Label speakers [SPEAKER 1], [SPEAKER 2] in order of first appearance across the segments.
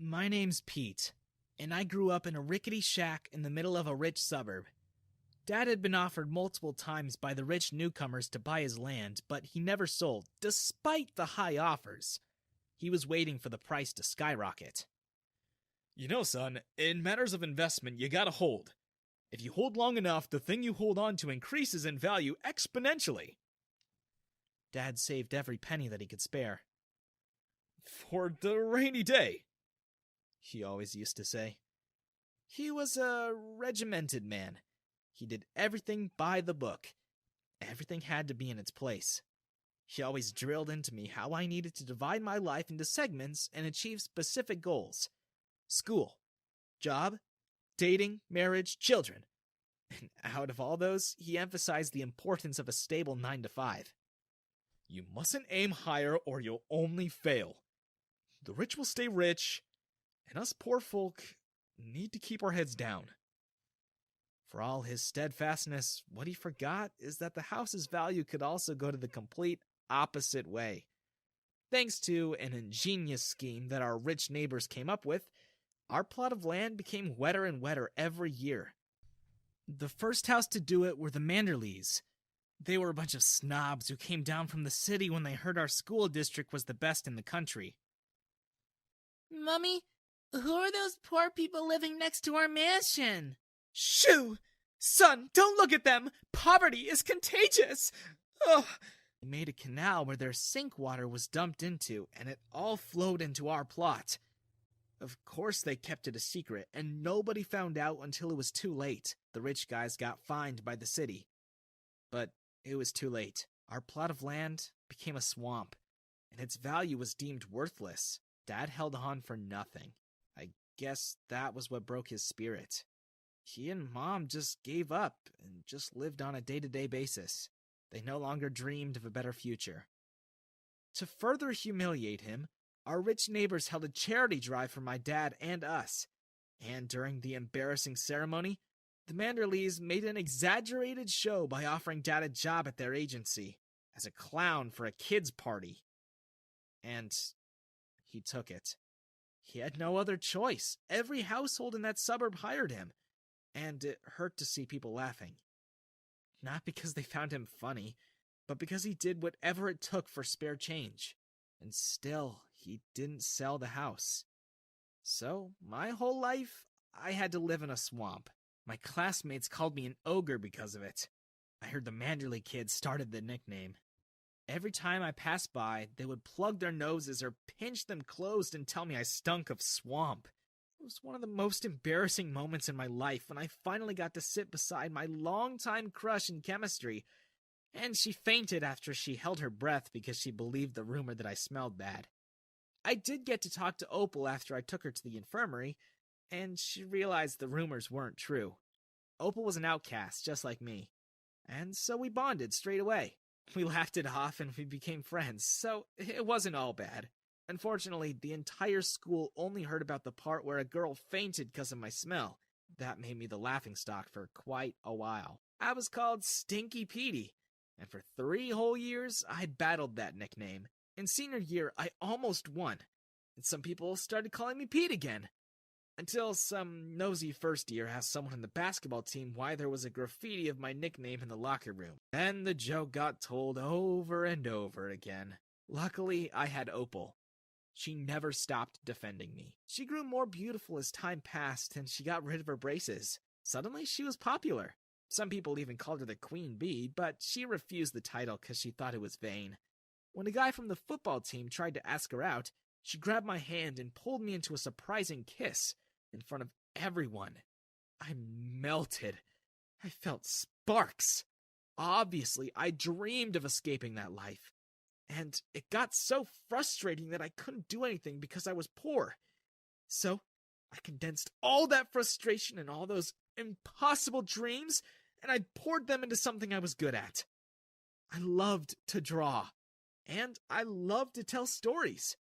[SPEAKER 1] My name's Pete, and I grew up in a rickety shack in the middle of a rich suburb. Dad had been offered multiple times by the rich newcomers to buy his land, but he never sold, despite the high offers. He was waiting for the price to skyrocket.
[SPEAKER 2] You know, son, in matters of investment, you gotta hold. If you hold long enough, the thing you hold on to increases in value exponentially.
[SPEAKER 1] Dad saved every penny that he could spare.
[SPEAKER 2] For the rainy day,
[SPEAKER 1] he always used to say. He was a regimented man. He did everything by the book. Everything had to be in its place. He always drilled into me how I needed to divide my life into segments and achieve specific goals. School, job, dating, marriage, children. And out of all those, he emphasized the importance of a stable 9-to-5.
[SPEAKER 2] You mustn't aim higher or you'll only fail. The rich will stay rich, and us poor folk need to keep our heads down.
[SPEAKER 1] For all his steadfastness, what he forgot is that the house's value could also go to the complete opposite way. Thanks to an ingenious scheme that our rich neighbors came up with, our plot of land became wetter and wetter every year. The first house to do it were the Manderleys. They were a bunch of snobs who came down from the city when they heard our school district was the best in the country.
[SPEAKER 3] Mummy, who are those poor people living next to our mansion?
[SPEAKER 2] Shoo! Son, don't look at them! Poverty is contagious! Oh.
[SPEAKER 1] They made a canal where their sink water was dumped into, and it all flowed into our plot. Of course they kept it a secret, and nobody found out until it was too late. The rich guys got fined by the city. But it was too late. Our plot of land became a swamp, and its value was deemed worthless. Dad held on for nothing. I guess that was what broke his spirit. He and Mom just gave up and just lived on a day-to-day basis. They no longer dreamed of a better future. To further humiliate him, our rich neighbors held a charity drive for my dad and us. And during the embarrassing ceremony, the Manderleys made an exaggerated show by offering Dad a job at their agency as a clown for a kids' party. And he took it. He had no other choice. Every household in that suburb hired him, and it hurt to see people laughing. Not because they found him funny, but because he did whatever it took for spare change. And still, he didn't sell the house. So, my whole life, I had to live in a swamp. My classmates called me an ogre because of it. I heard the Manderley kids started the nickname. Every time I passed by, they would plug their noses or pinch them closed and tell me I stunk of swamp. It was one of the most embarrassing moments in my life when I finally got to sit beside my longtime crush in chemistry, and she fainted after she held her breath because she believed the rumor that I smelled bad. I did get to talk to Opal after I took her to the infirmary, and she realized the rumors weren't true. Opal was an outcast, just like me, and so we bonded straight away. We laughed it off and we became friends, so it wasn't all bad. Unfortunately, the entire school only heard about the part where a girl fainted because of my smell. That made me the laughingstock for quite a while. I was called Stinky Petey, and for 3 whole years, I battled that nickname. In senior year, I almost won, and some people started calling me Pete again. Until some nosy first year asked someone in the basketball team why there was a graffiti of my nickname in the locker room. Then the joke got told over and over again. Luckily, I had Opal. She never stopped defending me. She grew more beautiful as time passed, and she got rid of her braces. Suddenly, she was popular. Some people even called her the Queen Bee, but she refused the title because she thought it was vain. When a guy from the football team tried to ask her out, she grabbed my hand and pulled me into a surprising kiss in front of everyone. I melted. I felt sparks. Obviously, I dreamed of escaping that life. And it got so frustrating that I couldn't do anything because I was poor. So, I condensed all that frustration and all those impossible dreams, and I poured them into something I was good at. I loved to draw, and I loved to tell stories.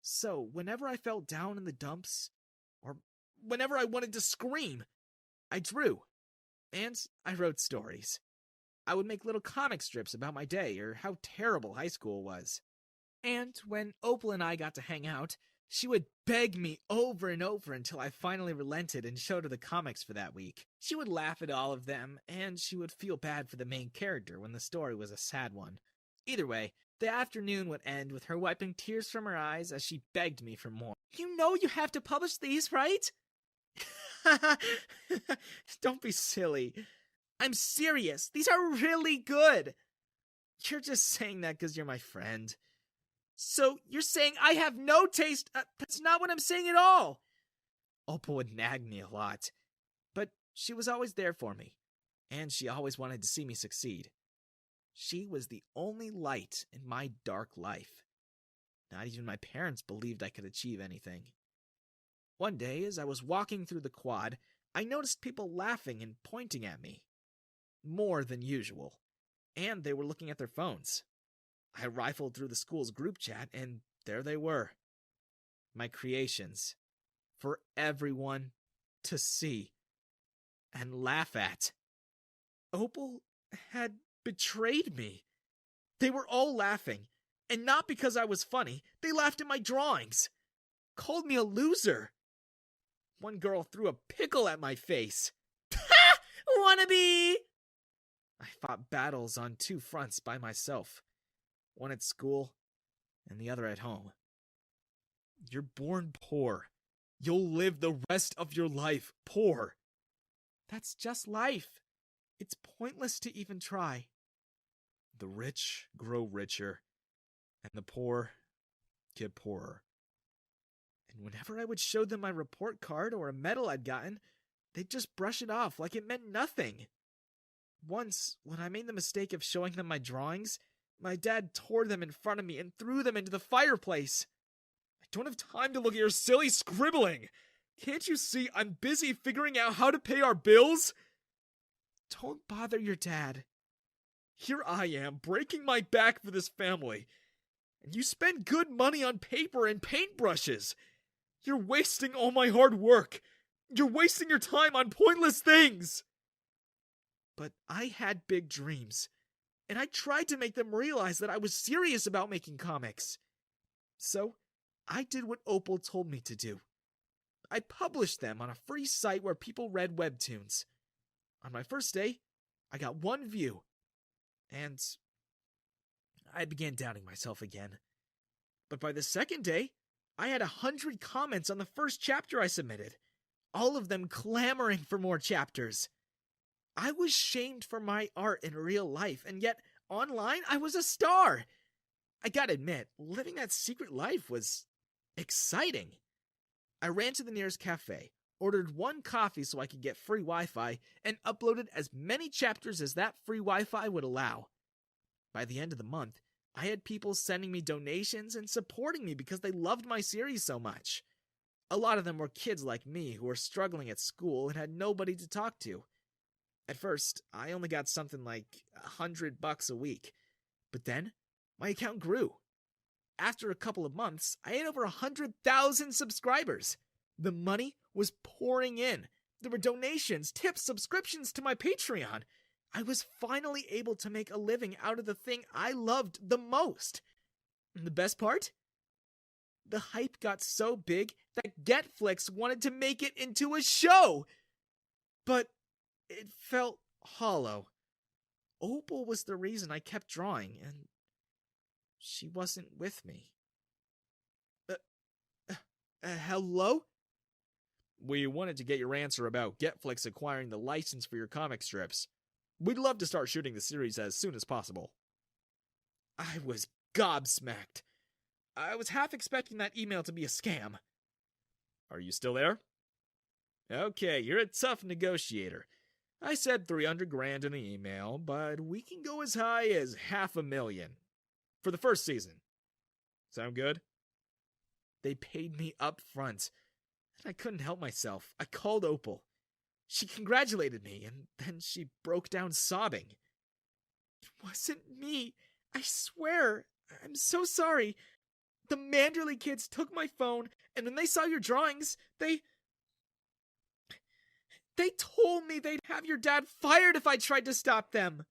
[SPEAKER 1] So, whenever I felt down in the dumps, or whenever I wanted to scream, I drew, and I wrote stories. I would make little comic strips about my day or how terrible high school was. And when Opal and I got to hang out, She would beg me over and over until I finally relented and showed her the comics for that week. She would laugh at all of them, and she would feel bad for the main character when the story was a sad one. Either way, the afternoon would end with her wiping tears from her eyes as she begged me for more. You know you have to publish these, right? Don't be silly. I'm serious. These are really good. You're just saying that because you're my friend. So you're saying I have no taste? That's not what I'm saying at all. Opal would nag me a lot, but she was always there for me, and she always wanted to see me succeed. She was the only light in my dark life. Not even my parents believed I could achieve anything. One day, as I was walking through the quad, I noticed people laughing and pointing at me. More than usual. And they were looking at their phones. I rifled through the school's group chat, and there they were. My creations. For everyone to see and laugh at. Opal had betrayed me. They were all laughing, and not because I was funny. They laughed at my drawings. Called me a loser. One girl threw a pickle at my face. Ha! Wannabe! I fought battles on 2 fronts by myself. One at school, and the other at home. You're born poor. You'll live the rest of your life poor. That's just life. It's pointless to even try. The rich grow richer, and the poor get poorer. And whenever I would show them my report card or a medal I'd gotten, they'd just brush it off like it meant nothing. Once, when I made the mistake of showing them my drawings, my dad tore them in front of me and threw them into the fireplace. I don't have time to look at your silly scribbling. Can't you see I'm busy figuring out how to pay our bills? Don't bother your dad. Here I am, breaking my back for this family. And you spend good money on paper and paintbrushes. You're wasting all my hard work. You're wasting your time on pointless things. But I had big dreams, and I tried to make them realize that I was serious about making comics. So, I did what Opal told me to do. I published them on a free site where people read webtoons. On my first day, I got 1 view, and I began doubting myself again. But by the second day, I had 100 comments on the first chapter I submitted, all of them clamoring for more chapters. I was shamed for my art in real life, and yet online I was a star. I gotta admit, living that secret life was exciting. I ran to the nearest cafe, ordered 1 coffee so I could get free Wi-Fi, and uploaded as many chapters as that free Wi-Fi would allow. By the end of the month, I had people sending me donations and supporting me because they loved my series so much. A lot of them were kids like me who were struggling at school and had nobody to talk to. At first, I only got something like $100 a week, but then my account grew. After a couple of months, I had over 100,000 subscribers. The money was pouring in. There were donations, tips, subscriptions to my Patreon. I was finally able to make a living out of the thing I loved the most. And the best part? The hype got so big that Getflix wanted to make it into a show. But it felt hollow. Opal was the reason I kept drawing, and she wasn't with me. Hello? We wanted to get your answer about Getflix acquiring the license for your comic strips. We'd love to start shooting the series as soon as possible. I was gobsmacked. I was half expecting that email to be a scam. Are you still there? Okay, you're a tough negotiator. I said 300 grand in the email, but we can go as high as $500,000 for the first season. Sound good? They paid me up front, and I couldn't help myself. I called Opal. She congratulated me, and then she broke down sobbing. It wasn't me. I swear. I'm so sorry. The Manderley kids took my phone, and when they saw your drawings, They told me they'd have your dad fired if I tried to stop them.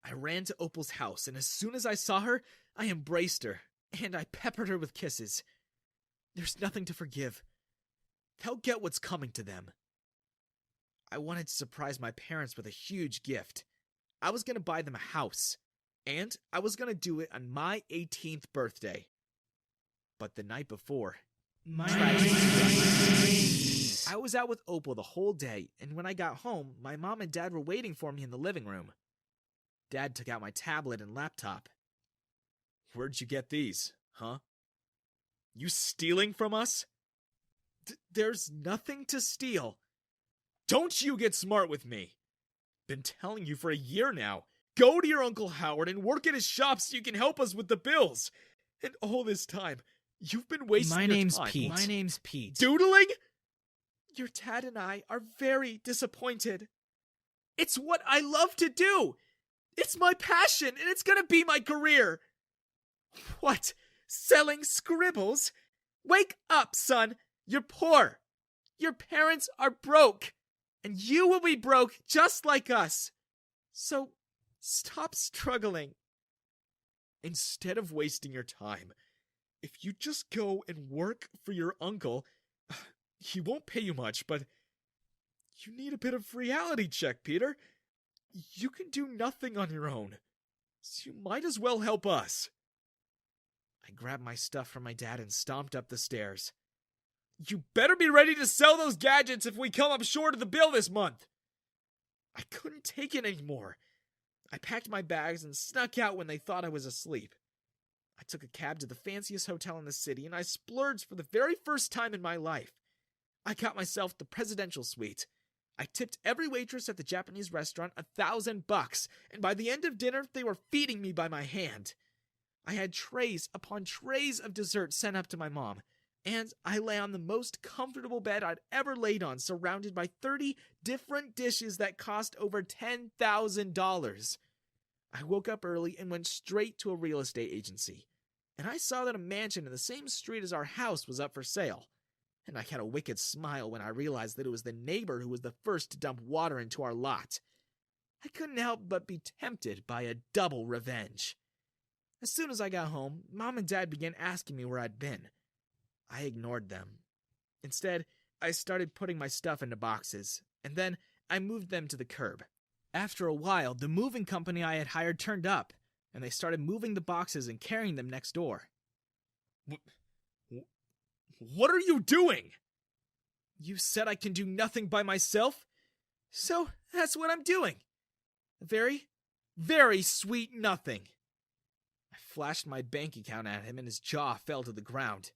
[SPEAKER 1] I ran to Opal's house, and as soon as I saw her, I embraced her, and I peppered her with kisses. There's nothing to forgive. They'll get what's coming to them. I wanted to surprise my parents with a huge gift. I was going to buy them a house, and I was going to do it on my 18th birthday. But the night before, I was out with Opal the whole day, and when I got home, my mom and dad were waiting for me in the living room. Dad took out my tablet and laptop.
[SPEAKER 2] Where'd you get these, huh? You stealing from us?
[SPEAKER 1] There's nothing to steal.
[SPEAKER 2] Don't you get smart with me. Been telling you for a year now. Go to your Uncle Howard and work at his shop so you can help us with the bills. And all this time, you've been wasting your time.
[SPEAKER 1] My name's Pete.
[SPEAKER 2] Doodling?
[SPEAKER 1] Your dad and I are very disappointed. It's what I love to do. It's my passion, and it's gonna be my career. What? Selling scribbles? Wake up, son. You're poor. Your parents are broke. And you will be broke just like us. So, stop struggling.
[SPEAKER 2] Instead of wasting your time, if you just go and work for your uncle, he won't pay you much, but you need a bit of reality check, Peter. You can do nothing on your own, so you might as well help us.
[SPEAKER 1] I grabbed my stuff from my dad and stomped up the stairs.
[SPEAKER 2] You better be ready to sell those gadgets if we come up short of the bill this month.
[SPEAKER 1] I couldn't take it anymore. I packed my bags and snuck out when they thought I was asleep. I took a cab to the fanciest hotel in the city, and I splurged for the very first time in my life. I got myself the presidential suite. I tipped every waitress at the Japanese restaurant $1,000, and by the end of dinner, they were feeding me by my hand. I had trays upon trays of dessert sent up to my mom, and I lay on the most comfortable bed I'd ever laid on, surrounded by 30 different dishes that cost over $10,000. I woke up early and went straight to a real estate agency, and I saw that a mansion in the same street as our house was up for sale. And I had a wicked smile when I realized that it was the neighbor who was the first to dump water into our lot. I couldn't help but be tempted by a double revenge. As soon as I got home, Mom and Dad began asking me where I'd been. I ignored them. Instead, I started putting my stuff into boxes, and then I moved them to the curb. After a while, the moving company I had hired turned up, and they started moving the boxes and carrying them next door.
[SPEAKER 2] What are you doing?
[SPEAKER 1] You said I can do nothing by myself, so that's what I'm doing. A very, very sweet nothing. I flashed my bank account at him, and his jaw fell to the ground.